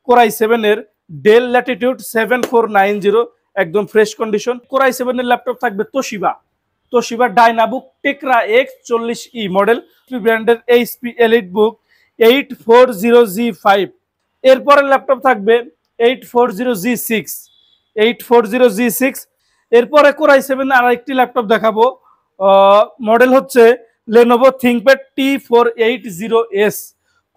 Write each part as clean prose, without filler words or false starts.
Core i 7 এর del Latitude 7490 একদম fresh condition. Core i 7 এর ল্যাপটপ থাকবে Toshiba Dynabook Tecra X40E model ব্র্যান্ডের এইচপি এলিট বুক 840G5। এরপরের ল্যাপটপ থাকবে 840G6। এরপরে কোরাই 7 আর একটি ল্যাপটপ দেখাবো, মডেল হচ্ছে Lenovo ThinkPad T480S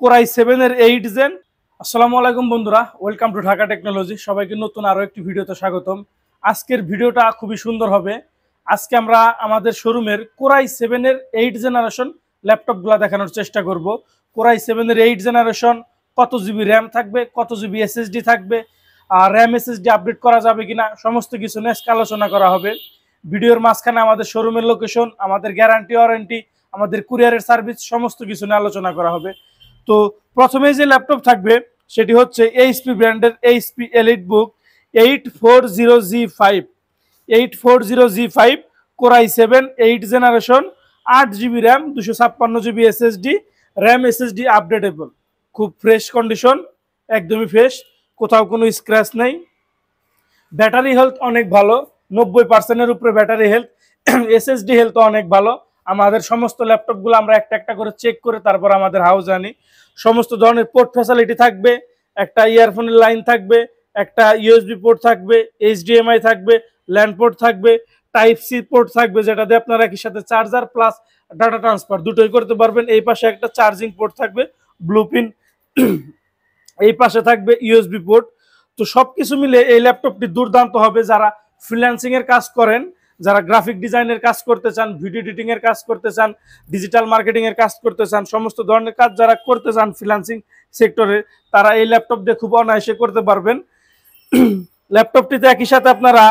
কোরাই 7 এর 8 জেন। আসসালামু আলাইকুম বন্ধুরা, ওয়েলকাম টু ঢাকা টেকনোলজি। সবাইকে নতুন আরো একটি ভিডিওতে স্বাগতম। আজকের ভিডিওটা খুবই সুন্দর হবে। আজকে আমরা আমাদের শোরুমের কোরাই 7 এর 8 জেনারেশন ল্যাপটপগুলো দেখানোর চেষ্টা করব। কোরাই 7 এর 8 জেনারেশন, কত জিবি র্যাম থাকবে, কত জিবি এসএসডি থাকবে, আর র্যাম এসএসডি আপডেট করা যাবে কিনা, সমস্ত কিছু নিয়ে আলোচনা করা হবে। ভিডিওর মাঝখানে আমাদের শোরুমের লোকেশন, আমাদের গ্যারান্টি ওয়ারেন্টি, আমাদের কুরিয়ারের সার্ভিস, সমস্ত কিছু নিয়ে আলোচনা করা হবে। তো প্রথমে যে ল্যাপটপ থাকবে সেটি হচ্ছে এইচপি ব্র্যান্ডের HP elite book 840G5 core i 7 8 generation, 8GB RAM, 256GB SSD, RAM SSD updatable, খুব ফ্রেশ কন্ডিশন, একদমই ফ্রেশ, কোথাও কোনো স্ক্র্যাচ নেই। ব্যাটারি হেলথ অনেক ভালো, 90%-এর উপরে ব্যাটারি হেলথ। এসএসডি হেলথ অনেক ভালো। আমাদের সমস্ত ল্যাপটপগুলো আমরা একটা একটা করে চেক করে তারপর আমাদের হাউস আনি। সমস্ত ধরনের পোর্ট ফ্যাসিলিটি থাকবে, একটা ইয়ারফোনের লাইন থাকবে, একটা ইউএসবি পোর্ট থাকবে, এইচডিএমআই থাকবে, ল্যান্ড পোর্ট থাকবে, টাইপ সি পোর্ট থাকবে, যেটা দিয়ে আপনারা একই সাথে চার্জার প্লাস ডাটা ট্রান্সফার দুটোই করতে পারবেন। এই পাশে একটা চার্জিং পোর্ট থাকবে, ব্লুপিন, এই পাশে থাকবে ইউএসবি পোর্ট। তো সবকিছু মিলে এই ল্যাপটপটি দুর্দান্ত হবে। যারা ফ্রিল্যান্সিং এর কাজ করেন, যারা গ্রাফিক ডিজাইনের কাজ করতে চান, ভিডিও এডিটিং এর কাজ করতে চান, ডিজিটাল মার্কেটিং এর কাজ করতে চান, সমস্ত ধরনের কাজ যারা করতে চান ফ্রিল্যান্সিং সেক্টরে, তারা এই ল্যাপটপ দিয়ে খুব অনায়াসে করতে পারবেন। ল্যাপটপটিতে একই সাথে আপনারা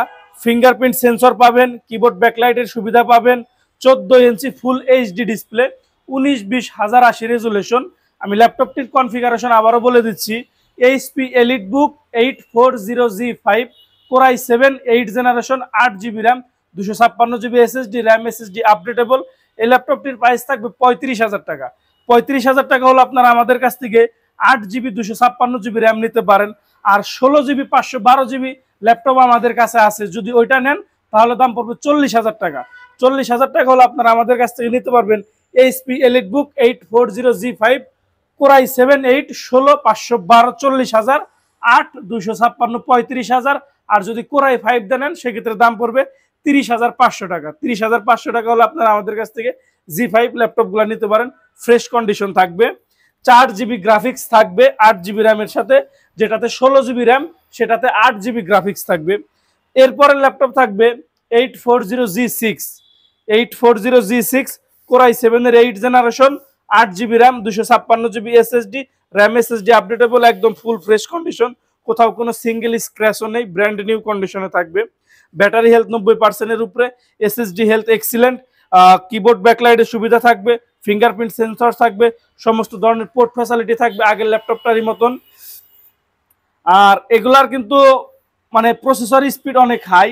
ফিঙ্গারপ্রিন্ট সেন্সর পাবেন, কিবোর্ড ব্যাকলাইটের সুবিধা পাবেন, 14 inch full HD display, 1920x1080 resolution. আমি ল্যাপটপটির কনফিগারেশন আবারও বলে দিচ্ছি, HP elite book 840G5 core i 7 8 generation, 8GB RAM, 256GB SSD, RAM SSD updatable. এই ল্যাপটপটির প্রাইস থাকবে 35,000 টাকা। 35,000 টাকা হলো আপনারা আমাদের কাছ থেকে 8GB 256GB র্যাম নিতে পারেন। আর 16GB 512GB ল্যাপটপ আমাদের কাছে আছে, যদি ওইটা নেন তাহলে দাম পড়বে 40,000 টাকা। 40,000 টাকা হলো আপনারা আমাদের কাছ থেকে নিতে পারবেন HP elite book 840G5 core i 7 8 16 512 40,000, 8 256 35,000। আর যদি কোরাই 5 দেন সেক্ষেত্রে দাম পড়বে 30,500 টাকা। 30,500 টাকা হলে আপনারা আমাদের কাছ থেকে G5 ল্যাপটপগুলো নিতে পারেন। ফ্রেশ কন্ডিশন থাকবে, 4GB গ্রাফিক্স থাকবে 8GB র্যামের সাথে, যেটাতে 16GB র্যাম, সেটাতে 8GB গ্রাফিক্স থাকবে। এরপরের ল্যাপটপ থাকবে 840G6 কোরাই 7 এর 8 generation, 8GB RAM, 256GB SSD, RAM SSD updatable, একদম ফুল ফ্রেশ কন্ডিশন, কোথাও কোনো সিঙ্গেল স্ক্র্যাচও নেই, ব্র্যান্ড নিউ কন্ডিশনে থাকবে। ব্যাটারি হেলথ 90%-এর উপরে, এসএসডি হেলথ এক্সিলেন্ট, কিবোর্ড ব্যাকলাইটের সুবিধা থাকবে, ফিঙ্গারপ্রিন্ট সেন্সর থাকবে, সমস্ত ধরনের পোর্ট ফ্যাসিলিটি থাকবে আগের ল্যাপটপটারই মতন। আর এগুলার কিন্তু মানে প্রসেসর স্পিড অনেক হাই।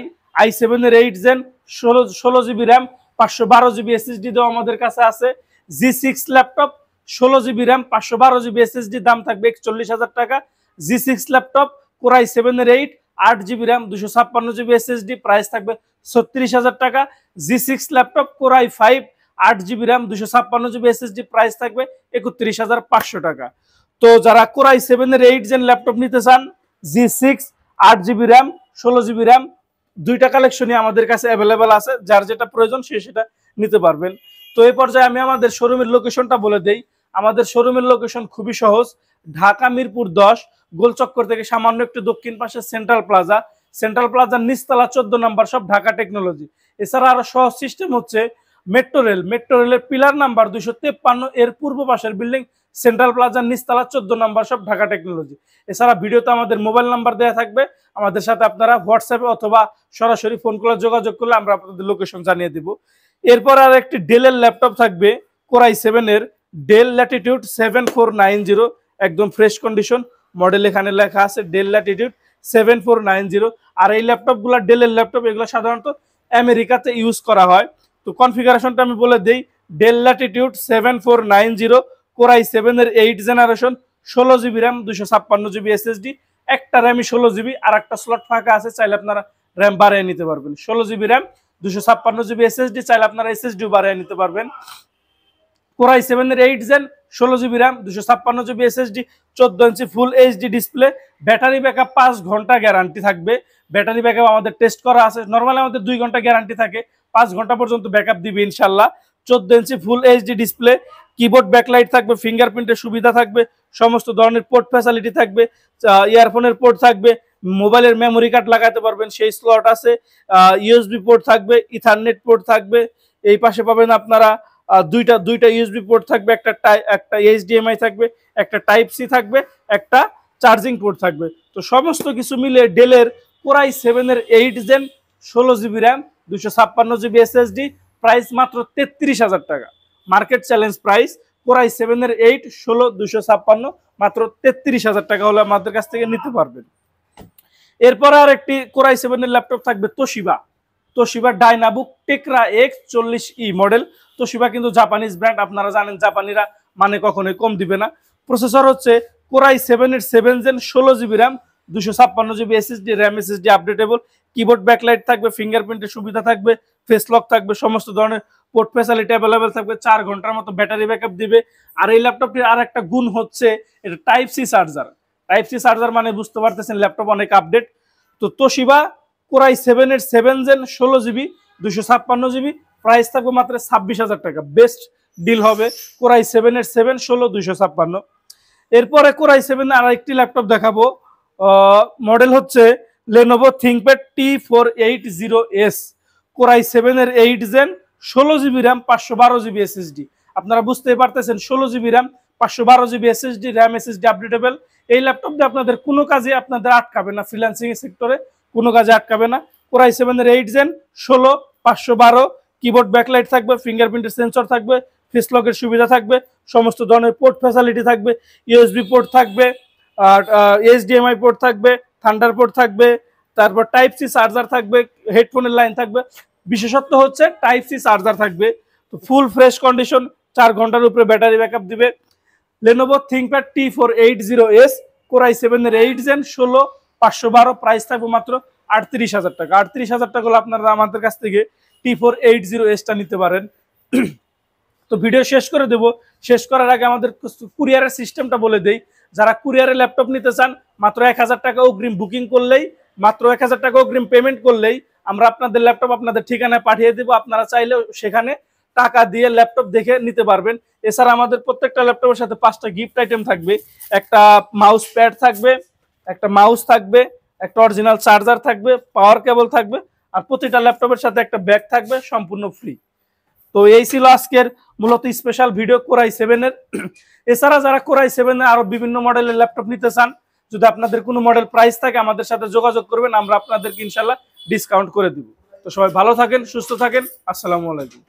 i7 এর 8 gen, 16GB RAM, 512GB SSD দেওয়া আমাদের কাছে আছে। G6 laptop, 16GB RAM, 512GB SSD, দাম থাকবে 41,000 টাকা। G6 ল্যাপটপ কোরাই 7 এর 8 8GB RAM, 256GB SSD, price থাকবে 36,000 টাকা। G6 laptop core i 5 8GB RAM, 256GB SSD, price থাকবে 31,500 টাকা। তো যারা কোরাই 7 এর 8 জেন ল্যাপটপ নিতে চান, G6 8GB RAM, 16GB RAM, দুইটা কালেকশনই আমাদের কাছে অ্যাভেলেবেল আছে, যার যেটা প্রয়োজন সে সেটা নিতে পারবেন। তো এই পর্যায়ে আমি আমাদের শোরুমের লোকেশনটা বলে দেই। আমাদের শোরুমের লোকেশন খুবই সহজ, ঢাকা মিরপুর 10 গোলচক্কর থেকে সামান্য একটু দক্ষিণ পাশে সেন্ট্রাল প্লাজার নিচতলা 14 নম্বর সব ঢাকা টেকনোলজি। এছাড়া আরো সহজ সিস্টেম হচ্ছে মেট্রো রেলের পিলার নাম্বার 253 এর পূর্ব পাশের বিল্ডিং, সেন্ট্রাল প্লাজার নিচতলা 14 নম্বর সব ঢাকা টেকনোলজি। এছাড়া ভিডিওতে আমাদের মোবাইল নাম্বার দেওয়া থাকবে, আমাদের সাথে আপনারা হোয়াটসঅ্যাপে অথবা সরাসরি ফোন করে যোগাযোগ করলে আমরা আপনাদের লোকেশন জানিয়ে দিব। এরপর আর একটি ডেলের ল্যাপটপ থাকবে, কোরাই 7 এর ডেল ল্যাটিটিউড 7490, একদম ফ্রেশ কন্ডিশন, মডেল এখানে লেখা আছে ডেল ল্যাটিটিউড 7490। আর এই ল্যাপটপগুলো ডেলের ল্যাপটপ, এগুলো সাধারণত আমেরিকাতে ইউজ করা হয়। তো কনফিগারেশনটা আমি বলে দেই, ডেল ল্যাটিটিউড 7490 কোরাই 7 এর 8 generation, 16 GB RAM 256 GB SSD, একটা র্যামই 16 জিবি, আর একটা স্লট ফাঁকা আছে, চাইলে আপনারা র্যাম বাড়িয়ে নিতে পারবেন। 16 জিবি র্যাম 256 জিবি এসএসডি, চাইলে আপনারা এসএসডিও বাড়িয়ে নিতে পারবেন। Core i7 এর 8 gen 16 GB RAM 256 GB SSD, 14 inch full HD display, battery backup 5 ঘন্টা গ্যারান্টি থাকবে। ব্যাটারি ব্যাকআপ আমাদের টেস্ট করা আছে, নরমালি আমাদের 2 ঘন্টা গ্যারান্টি থাকে, 5 ঘন্টা পর্যন্ত ব্যাকআপ দিবে ইনশাআল্লাহ। 14 inch full HD display, keyboard backlight থাকবে, ফিঙ্গারপ্রিন্টের সুবিধা থাকবে, সমস্ত ধরনের পোর্ট ফ্যাসিলিটি থাকবে, ইয়ারফোনের পোর্ট থাকবে, মোবাইলের মেমোরি কার্ড লাগাতে পারবেন সেই স্লট আছে, ইউএসবি পোর্ট থাকবে, ইথারনেট পোর্ট থাকবে। এই পাশে পাবেন আপনারা দুইটা ইউএসবি পোর্ট থাকবে, একটা এইচডিএমআই থাকবে, একটা টাইপ সি থাকবে, একটা চার্জিং পোর্ট থাকবে। তো সমস্ত কিছু মিলে ডেলের Core i7 এর 8 gen 16 GB RAM 256 GB SSD, price মাত্র 33,000 টাকা, market challenge price. Core i7 এর 8 16 256 মাত্র 33,000 টাকা হলে আমাদের কাছ থেকে নিতে পারবেন। এরপর আর একটি Core i7 এর ল্যাপটপ থাকবে Toshiba Dynabook Tecra X40E model. Toshiba কিন্তু জাপানিজ ব্র্যান্ড, আপনারা জানেন জাপানিরা মানে কখনোই কম দিবে না। প্রসেসর হচ্ছে Core i7 এর 7 gen 16 GB RAM 256 GB SSD, RAM SSD updatable, keyboard backlight থাকবে, ফিঙ্গারপ্রিন্টের সুবিধা থাকবে, ফেস লক থাকবে, সমস্ত ধরনের পোর্ট ফ্যাসিলিটি অ্যাভেলেবেল থাকবে, 4 ঘন্টার মতো ব্যাটারি ব্যাকআপ দিবে। আর এই ল্যাপটপটির আর একটা গুণ হচ্ছে এটা টাইপ সি চার্জার, মানে বুঝতে পারতেছেন ল্যাপটপ অনেক আপডেট। তো তোশিবা Core i7 এর 7 জেন 16 জিবি 256 জিবি, প্রাইস থাকবে মাত্র 26,000 টাকা, বেস্ট ডিল হবে Core i7 এর 7 16 256। এরপরে Core i7 এর আরেকটি ল্যাপটপ দেখাবো, মডেল হচ্ছে Lenovo ThinkPad T480S, Core i7 এর 8 gen 16 GB RAM 512 GB SSD. আপনারা বুঝতেই পারতেছেন 16 GB RAM 512 GB SSD, RAM SSD updatable. এই ল্যাপটপ দিয়ে আপনাদের কোনো কাজে আপনাদের আটকাবে না, ফ্রিল্যান্সিং সেক্টরে কোনো কাজে আটকাবে না। Core i7 এর 8 জেন 16 512, কিবোর্ড ব্যাকলাইট থাকবে, ফিঙ্গারপ্রিন্টের সেন্সর থাকবে, ফেস লকের সুবিধা থাকবে, সমস্ত ধরনের পোর্ট ফ্যাসিলিটি থাকবে, ইউএসবি পোর্ট থাকবে, আর এইচডিএমআই পোর্ট থাকবে, থান্ডার পোর্ট থাকবে, তারপর টাইপ সি চার্জার থাকবে, হেডফোনের লাইন থাকবে, বিশেষত্ব হচ্ছে টাইপ সি চার্জার থাকবে। তো ফুল ফ্রেশ কন্ডিশন, 4 ঘন্টার উপরে ব্যাটারি ব্যাকআপ দিবে। Lenovo ThinkPad T480S, Core i7 এর 8 জেন 16 512, প্রাইস থাকবে মাত্র 38,000 টাকা। 38,000 টাকা হলে আপনারা আমাদের কাছ থেকে T480S টা নিতে পারেন। তো ভিডিও শেষ করে দেব, শেষ করার আগে আমাদের কুরিয়ারের সিস্টেমটা বলে দেই। যারা কুরিয়ারে ল্যাপটপ নিতে চান, মাত্র 1,000 টাকা অগ্রিম বুকিং করলেই, মাত্র 1,000 টাকা অগ্রিম পেমেন্ট করলেই আমরা আপনাদের ল্যাপটপ আপনাদের ঠিকানায় পাঠিয়ে দেবো। আপনারা চাইলে সেখানে টাকা দিয়ে ল্যাপটপ দেখে নিতে পারবেন। এছাড়া আমাদের প্রত্যেকটা ল্যাপটপের সাথে 5টা গিফট আইটেম থাকবে, একটা মাউস প্যাড থাকবে, একটা মাউস থাকবে, একটা অরিজিনাল চার্জার থাকবে, পাওয়ার কেবল থাকবে, আর প্রতিটা ল্যাপটপের সাথে একটা ব্যাগ থাকবে, সম্পূর্ণ ফ্রি। তো এই ছিল আজকের মূলত স্পেশাল ভিডিও Core i7 এর। এছাড়া যারা Core i7 এর আরো বিভিন্ন মডেলের ল্যাপটপ নিতে চান, যদি আপনাদের কোনো মডেল প্রাইস থাকে আমাদের সাথে যোগাযোগ করবেন, আমরা আপনাদেরকে ইনশাল্লাহ ডিসকাউন্ট করে দিব। তো সবাই ভালো থাকেন, সুস্থ থাকেন, আসসালামু আলাইকুম।